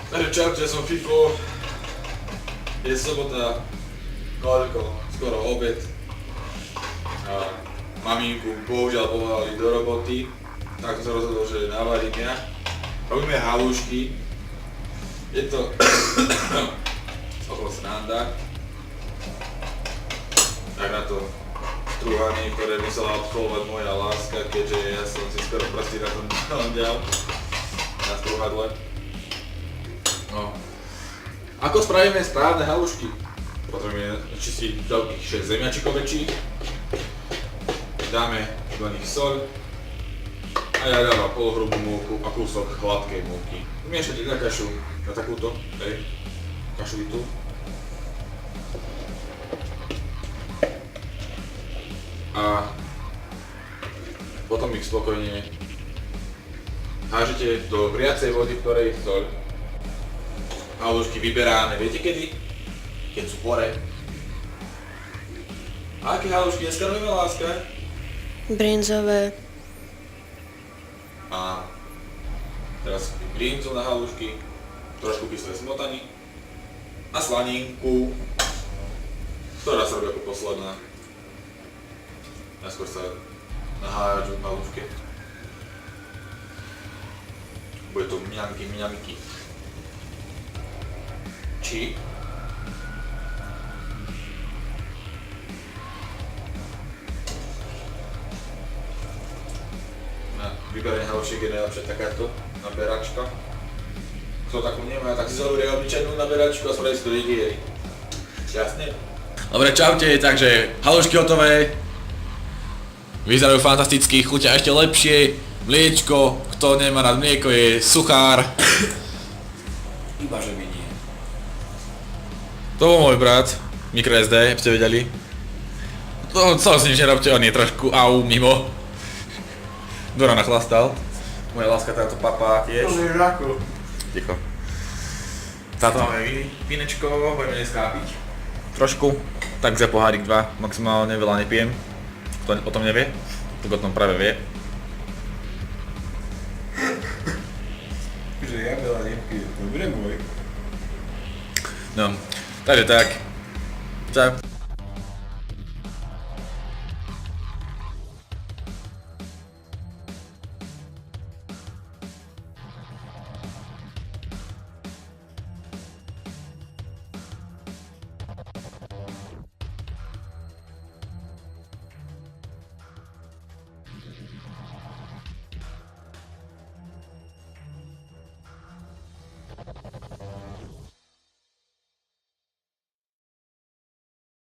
Takže čaute, som Fifo. Je sobota, koľko, skoro obed. Maminku bohužiaľ povolali do roboty, tak som sa rozhodol, že navarím ja. Robíme halušky. Je to okolo sranda. Tak na to strúhanie, ktoré musela absolvovať moja láska, keďže ja som si skoro prsty na tom dal na strúhadle. No. Ako spravíme správne halušky? Potrebujeme čistiť veľkých 6 zemiačikov väčších. Dáme do nich soľ. A ja dávam polohrubú múku a kúsok hladkej múky. Miešate na kašu, na takúto, hej, kašovitú. A potom ich spokojne hážete do vriacej vody, v ktorej je soľ. Halušky vyberáme, viete kedy? Keď sú hore. A aké halušky dneska robíme, láska? Brinzové. A teraz brinzu na halušky, trošku kyslé smotany a slaninku, ktorá sa robí ako posledná. Najskôr sa nahážu halušky. Bude to mňamky. Či? Na vyberanie halušiek je najlepšia takáto naberačka. Kto takú nemá, tak si zoberie obyčajnú naberačku a spraví si to digieri. Jasne? Dobre, čaute, takže halušky hotové. Vyzerajú fantasticky, chutia ešte lepšie. Mliečko, kto nemá rád mlieko, je suchár. Ibaže mi nie. To bol môj brat, MicroSD, ste vedeli. To si nič nerobte, on je trošku mimo. Dora nachlastal. Moja láska táto papá tiež. To je žako. Ticho. Táto máme vínečko, budeme dneska piť. Trošku, tak za pohárik 2, maximálne, veľa nepijem. Kto o tom nevie, tak o tom práve vie. Že ja veľa nepijem, dobre môj. No, takže tak. Čau.